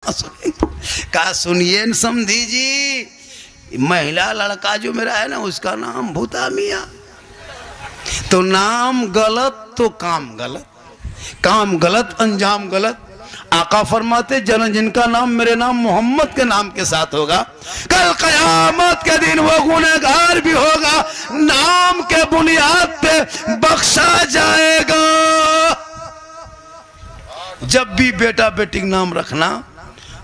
कहाँ सुनेंगे। कहा सुनिए न समधी जी, महिला लड़का जो मेरा है ना उसका नाम भूता मियाँ। तो नाम गलत तो काम गलत, काम गलत अंजाम गलत। आका फरमाते जन जिनका नाम मेरे नाम मोहम्मद के नाम के साथ होगा, कल कयामत के दिन वो गुनहगार भी होगा, नाम के बुनियाद पे बख्शा जाएगा। जब भी बेटा बेटी नाम रखना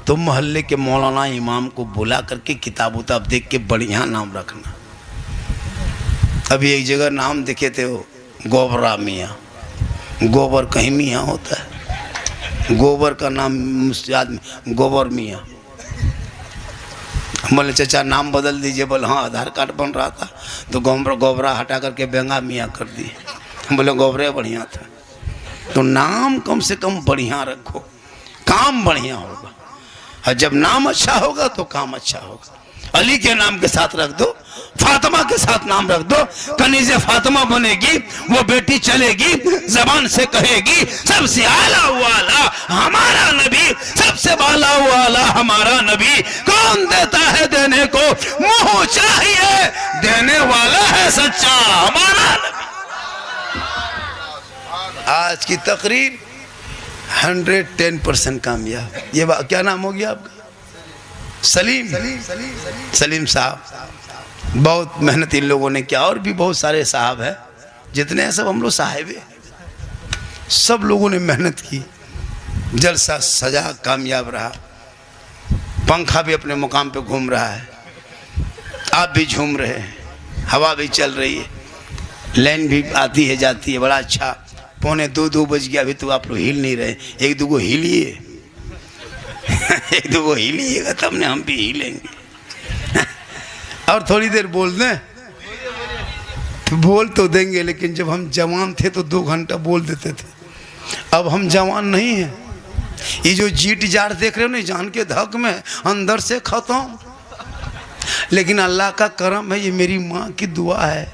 तो मोहल्ले के मौलाना इमाम को बुला करके किताब उताब देख के बढ़िया नाम रखना। अभी एक जगह नाम देखे थे वो गोबरा मियाँ, गोबर कहीं मियाँ होता है, गोबर का नाम आदमी गोबर मियाँ। बोले चाचा नाम बदल दीजिए। बोले हाँ आधार कार्ड बन रहा था तो गोबरा हटा करके बेंगा मियाँ कर दिए। बोले गोबरे बढ़िया था। तो नाम कम से कम बढ़िया रखो, काम बढ़िया होगा, और जब नाम अच्छा होगा तो काम अच्छा होगा। अली के नाम के साथ रख दो, फातिमा के साथ नाम रख दो, कनीज़े फातिमा बनेगी, वो बेटी चलेगी, जबान से कहेगी सबसे आला वाला हमारा नबी, सबसे बाला वाला हमारा नबी। कौन देता है देने को, मुंह चाहिए देने वाला है सच्चा हमारा नबी। आज की तकरीर 110% कामयाब। ये क्या नाम हो गया आपका? सलीम साहब। बहुत मेहनत इन लोगों ने किया, और भी बहुत सारे साहब हैं, जितने हैं सब हम लोग साहिब हैं। सब लोगों ने मेहनत की, जलसा सजा कामयाब रहा। पंखा भी अपने मुकाम पे घूम रहा है, आप भी झूम रहे हैं, हवा भी चल रही है, लाइन भी आती है जाती है। बड़ा अच्छा। 1:45 बज गया, अभी तो आप लोग हिल नहीं रहे। एक दो हिलिए एक दो हिलिएगा तब ने हम भी हिलेंगे। और थोड़ी देर बोल दें तो बोल तो देंगे, लेकिन जब हम जवान थे तो 2 घंटा बोल देते थे। अब हम जवान नहीं हैं। ये जो जीट जाट देख रहे हो ना, जान के धक में अंदर से खत्म। लेकिन अल्लाह का करम है, ये मेरी माँ की दुआ है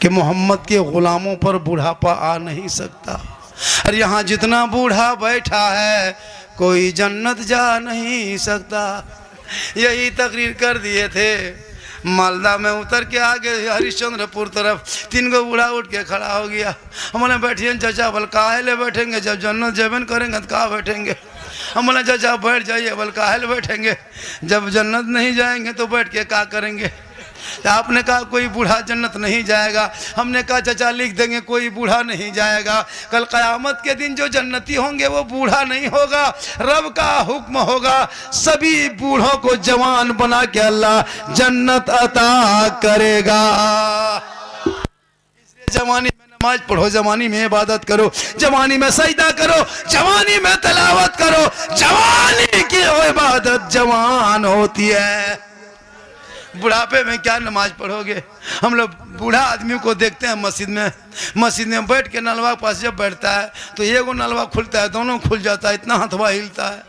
कि मोहम्मद के ग़ुलामों पर बुढ़ापा आ नहीं सकता। और यहाँ जितना बूढ़ा बैठा है कोई जन्नत जा नहीं सकता। यही तकरीर कर दिए थे। मालदा में उतर के आगे हरिश्चंद्रपुर तरफ 3 गो बूढ़ा उठ के खड़ा हो गया। हमने बैठिए चाचा। बोल काहे ले बैठेंगे, जब जन्नत जबन करेंगे तो कहाँ बैठेंगे। हमने चाचा बैठ जाइए। बोल काहे ले बैठेंगे, जब जन्नत नहीं जाएंगे तो बैठ के क्या करेंगे। आपने कहा कोई बूढ़ा जन्नत नहीं जाएगा। हमने कहा चाचा लिख देंगे कोई बूढ़ा नहीं जाएगा। कल क़यामत के दिन जो जन्नती होंगे वो बूढ़ा नहीं होगा, रब का हुक्म होगा, सभी बूढ़ों को जवान बना के अल्लाह जन्नत अता करेगा। इसलिए जवानी में नमाज पढ़ो, जवानी में इबादत करो, जवानी में सजदा करो, जवानी में तिलावत करो। जवानी की इबादत जवान होती है। बुढ़ापे में क्या नमाज पढ़ोगे। हम लोग बूढ़ा आदमी को देखते हैं मस्जिद में बैठ के नलवा के पास जब बैठता है तो एगो नलवा खुलता है, दोनों खुल जाता है, इतना हथवा हिलता है।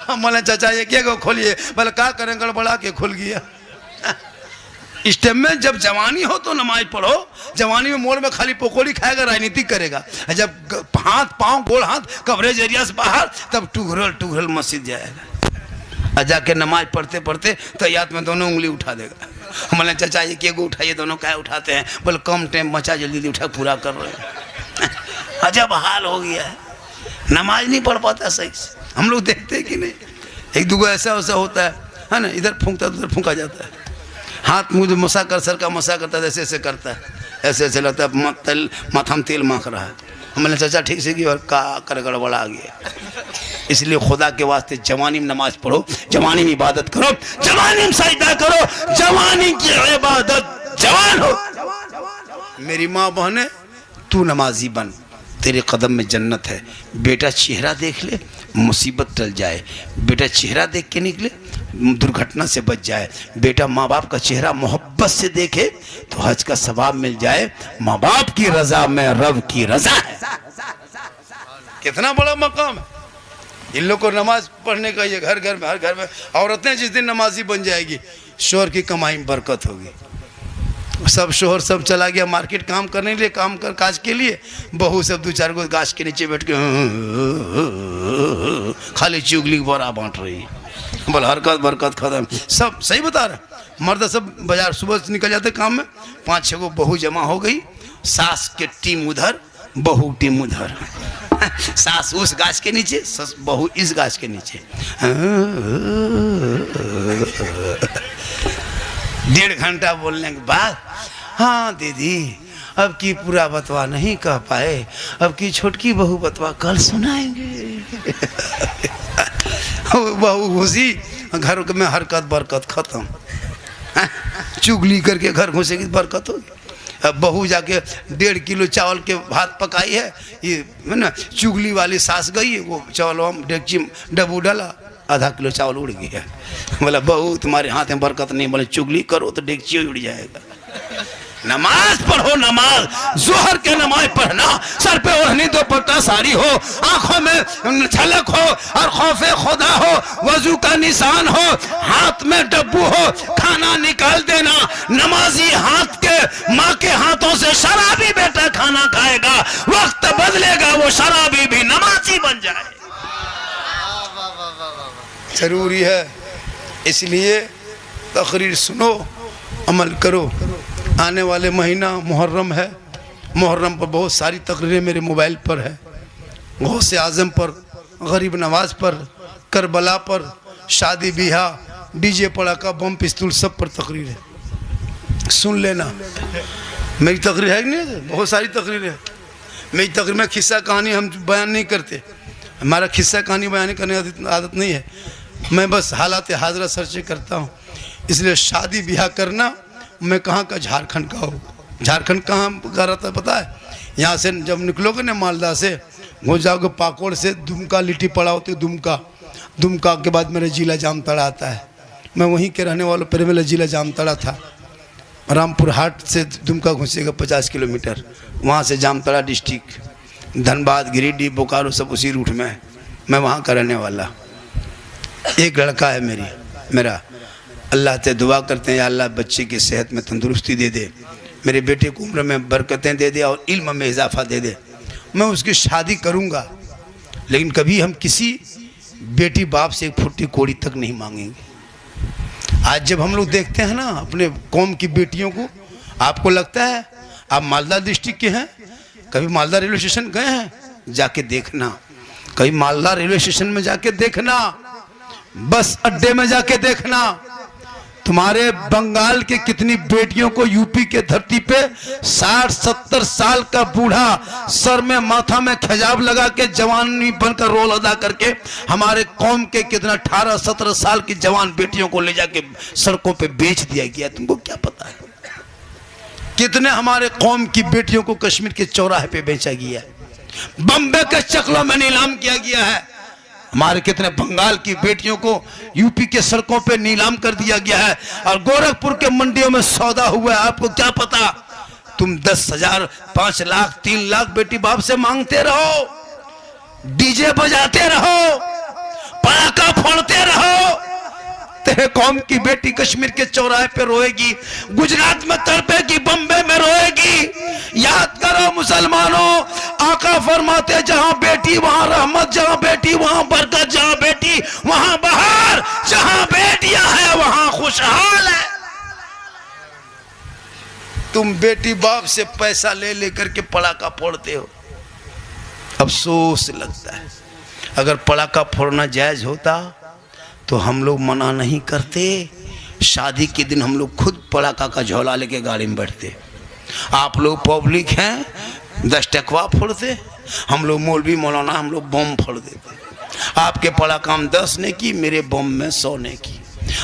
हम बोले चाचा एक एगो खोलिए। बोले क्या करें, गड़बड़ा के खुल गया। इस टाइम में जब जवानी हो तो नमाज पढ़ो। जवानी में मोड़ में खाली पकौड़ी खाएगा, राजनीति करेगा। जब हाथ पाँव गोल हाथ कवरेज एरिया से बाहर, तब टुघरल मस्जिद जाएगा। जाके नमाज पढ़ते पढ़ते तैयात में दोनों उंगली उठा देगा। हमने चाचा ये एगो उठाइए, दोनों क्या उठाते हैं। बोले कम टाइम बचा, जल्दी उठा पूरा कर रहे हैं। अजब हाल हो गया है, नमाज नहीं पढ़ पाता सही से। हम लोग देखते हैं कि नहीं, एक दूगो ऐसा वैसा होता है ना, इधर फूंकता उधर फूंका जाता है। हाथ मुँह मसा कर, सर का मसा करता है, ऐसे ऐसे करता है, ऐसे ऐसे लगता है माथा में तेल माख रहा है। हमने चाचा ठीक से की और का कर गड़बड़ा आ गया। इसलिए खुदा के वास्ते जवानी में नमाज पढ़ो, जवानी में इबादत करो, जवानी में सजदा करो, जवानी की इबादत जवान हो। मेरी माँ बहने, तू नमाजी बन, तेरे कदम में जन्नत है। बेटा चेहरा देख ले मुसीबत टल जाए, बेटा चेहरा देख के निकले दुर्घटना से बच जाए। बेटा माँ बाप का चेहरा मोहब्बत से देखे तो हज का सवाब मिल जाए। माँ बाप की रजा में रब की रजा है। कितना बड़ा मकाम है। इन लोग को नमाज पढ़ने का ये घर घर में, हर घर में औरतें जिस दिन नमाजी बन जाएगी, शोहर की कमाई में बरकत होगी। सब शोहर सब चला गया मार्केट काम करने के लिए, काम कर काज के लिए। बहू सब 2-4 गो गाछ के नीचे बैठ के खाली चुगली बोरा बांट रही है। बोल हरकत बरकत खत्म, सब सही बता रहा। मर्द सब बाजार सुबह निकल जाते काम में, 5-6 गो बहू जमा हो गई। सास के टीम उधर, बहू टीम उधर। सास उस गाछ के नीचे, बहू इस गाछ के नीचे। 1.5 घंटा बोलने के बाद, हाँ दीदी अब की पूरा बतवा नहीं कह पाए, अब की छोटकी बहू बतवा कल सुनाएंगे। बहू घुसी घर में, हरकत बरकत खत्म। चुगली करके घर घुसेगी बरकत होगी। अब बहू जाके 1.5 किलो चावल के भात पकाई है, ये ना चुगली वाली सास गई, वो चावल हम डेगची डबू डाला, आधा किलो चावल उड़ गया। बोला बहू तुम्हारे हाथ में बरकत नहीं, बोले चुगली करो तो डेगची उड़ जाएगा। नमाज पढ़ो, नमाज जोहर के नमाज पढ़ना, सर पे ओढ़नी दुपट्टा साड़ी हो, आंखों में झलक हो और खौफे खुदा हो, वजू का निशान हो, हाथ में डब्बू हो, खाना निकाल देना। नमाजी हाथ के माँ के हाथों से शराबी बेटा खाना खाएगा, वक्त बदलेगा वो शराबी भी नमाजी बन जाए। जरूरी है, इसलिए तकरीर सुनो, अमल करो। आने वाले महीना मुहर्रम है, मुहर्रम पर बहुत सारी तकरीरें मेरे मोबाइल पर है। गौसे आज़म पर, गरीब नवाज पर, करबला पर, शादी ब्याह, डीजे पड़ाका बम पिस्तूल सब पर तकरीर है, सुन लेना। मेरी तकरीर है नहीं, बहुत सारी तकरीर है। मेरी तकरीर में किस्सा कहानी हम बयान नहीं करते, हमारा किस्सा कहानी बयान करने की आदत नहीं है। मैं बस हालात हाजरा सर्च करता हूँ। इसलिए शादी ब्याह करना, मैं कहाँ का, झारखंड का हूँ। झारखंड कहाँ का रहता है पता है? यहाँ से जब निकलोगे ना मालदा से, हो जाओगे पाकोड़ से, दुमका लिट्टी पड़ा होती है, दुमका। दुमका के बाद मेरा जिला जामताड़ा आता है। मैं वहीं के रहने वालों पर, मेरा जिला जामताड़ा था। रामपुर हाट से दुमका घुसेगा 50 किलोमीटर, वहाँ से जामताड़ा डिस्ट्रिक्ट, धनबाद, गिरिडीह, बोकारो सब उसी रूट में है। मैं वहाँ का रहने वाला। एक लड़का है मेरा, अल्लाह से दुआ करते हैं या अल्लाह बच्चे की सेहत में तंदुरुस्ती दे दे, मेरे बेटे को उम्र में बरकतें दे दे और इल्म में इजाफा दे दे। मैं उसकी शादी करूँगा, लेकिन कभी हम किसी बेटी बाप से 1 फुट्टी कोड़ी तक नहीं मांगेंगे। आज जब हम लोग देखते हैं ना अपने कौम की बेटियों को, आपको लगता है आप मालदा डिस्ट्रिक्ट के हैं, कभी मालदा रेलवे स्टेशन गए हैं? जाके देखना, कभी मालदा रेलवे स्टेशन में जाके देखना, बस अड्डे में जाके देखना। तुम्हारे बंगाल के कितनी बेटियों को यूपी के धरती पे 60-70 साल का बूढ़ा सर में माथा में खिजाब लगा के जवानी बनकर रोल अदा करके, हमारे कौम के कितना 18-17 साल की जवान बेटियों को ले जाके सड़कों पे बेच दिया गया। तुमको क्या पता है कितने हमारे कौम की बेटियों को कश्मीर के चौराहे पे बेचा गया है, बम्बे के चकलों में नीलाम किया गया है। हमारे कितने बंगाल की बेटियों को यूपी के सड़कों पे नीलाम कर दिया गया है और गोरखपुर के मंडियों में सौदा हुआ है। आपको क्या पता? तुम 10,000, 5 लाख, 3 लाख बेटी बाप से मांगते रहो, डीजे बजाते रहो, पटाखा फोड़ते रहो, तेरे कौम की बेटी कश्मीर के चौराहे पे रोएगी, गुजरात में तड़पेगी, बम्बे में रोएगी। याद करो मुसलमानों, आका फरमाते जहां बेटी वहां रहमत, जहां बेटी वहां बरकत, जहां बेटी वहां बहार, जहां बेटियां हैं वहां खुशहाल है। तुम बेटी बाप से पैसा ले लेकर के पटाखा फोड़ते हो, अफसोस लगता है। अगर पटाखा फोड़ना जायज होता तो हम लोग मना नहीं करते। शादी के दिन हम लोग खुद पटाखा का झोला लेके गाड़ी में बैठते। आप लोग पब्लिक हैं, 10 टकवा फोड़ते, हम लोग मौलवी मौलाना हम लोग बम फोड़ देते। आपके पटाखा हम 10 ने की, मेरे बम में 100 ने की।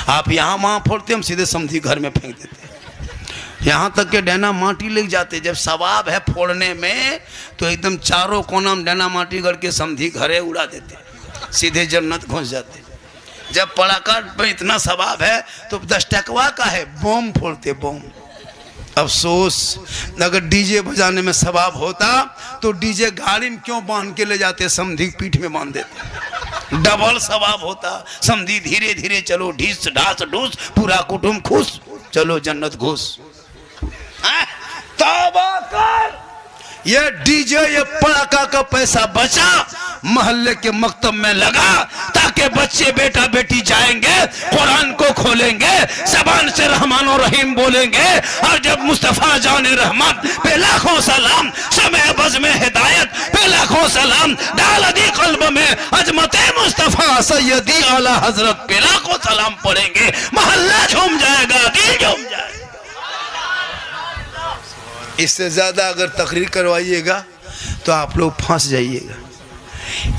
आप यहाँ वहाँ फोड़ते, हम सीधे समझी घर में फेंक देते। यहाँ तक के डैना माटी लग जाते। जब सवाब है फोड़ने में तो एकदम चारों कोना में डैना माटी गढ़ के समझी घरे उड़ा देते, सीधे जन्नत घुस जाते। जब पटाखा में इतना सवाब है तो 10 टकवा का है, बम फोड़ते बम। अफसोस, अगर डीजे बजाने में सवाब होता तो डीजे गाड़ी में क्यों बांध के ले जाते, समधी पीठ में बांध देते, डबल सवाब होता। समधी धीरे धीरे चलो, ढीस ढास ढूस, पूरा कुटुंब खुश, चलो जन्नत घुस। तौबा कर। ये डीजे ये पड़ाका का पैसा बचा, मोहल्ले के मकतब में लगा, ताकि बच्चे बेटा बेटी जाएंगे, कुरान को खोलेंगे, ज़बान से रहमान और रहीम बोलेंगे, और जब मुस्तफ़ा जाने रहमत पे लाखों सलाम, समय बज़ में हिदायत पे लाखों सलाम, डाल दी कल्ब में अजमते मुस्तफ़ा सैयदी आला हजरत पे लाखों सलाम पढ़ेंगे, मोहल्ला झूम जाएगा, दिल झूम जाएगा। इससे ज्यादा अगर तकरीर करवाइएगा तो आप लोग फंस जाइएगा।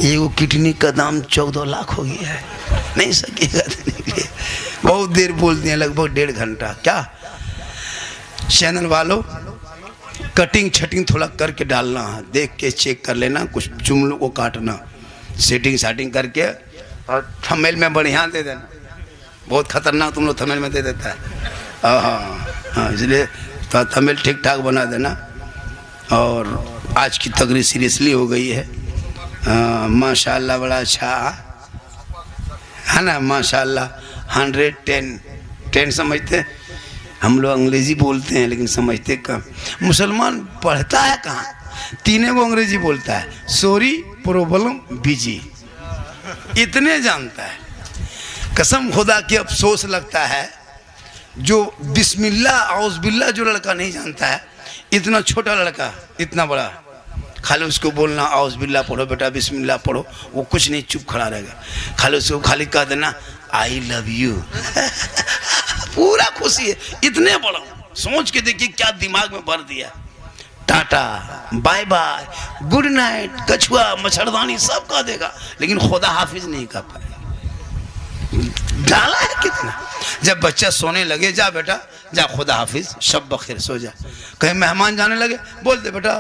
एगो किडनी का दाम 14 लाख हो गया है, नहीं सकेगा देने के लिए। बहुत देर बोलते हैं, लगभग 1.5 घंटा। क्या चैनल वालों, कटिंग छटिंग थोड़ा करके डालना है, देख के चेक कर लेना, कुछ जुमलों को काटना, सेटिंग साटिंग करके, और थंबनेल में बढ़िया दे देना। बहुत खतरनाक तुम लोग थंबनेल में दे देता है। हाँ, इसलिए तो थंबनेल ठीक ठाक बना देना। और आज की तकरीर सीरियसली हो गई है। माशाल्लाह बड़ा अच्छा है ना, माशाल्लाह। 110 समझते, हम लोग अंग्रेजी बोलते हैं लेकिन समझते कम। मुसलमान पढ़ता है कहाँ, 3 गो अंग्रेजी बोलता है, सॉरी, प्रॉब्लम, बिजी, इतने जानता है। कसम खुदा की अफसोस लगता है जो बिस्मिल्लाह औज़बिल्लाह जो लड़का नहीं जानता है, इतना छोटा लड़का इतना बड़ा, खाली उसको बोलना औज़बिल्लाह पढ़ो बेटा, बिस्मिल्लाह पढ़ो, वो कुछ नहीं, चुप खड़ा रहेगा। खाली उसको खाली कह देना आई लव यू पूरा खुशी है। इतने बड़ा, सोच के देखिए क्या दिमाग में भर दिया। Ta-ta, bye bye, good night, कछुआ, मच्छरदानी सब कह देगा, लेकिन खुदा हाफिज नहीं कह पाए। डाला है कितना। जब बच्चा सोने लगे, जा बेटा जा, खुदा हाफिज, शब बखैर, सो जा। कहीं मेहमान जाने लगे, बोल दे बेटा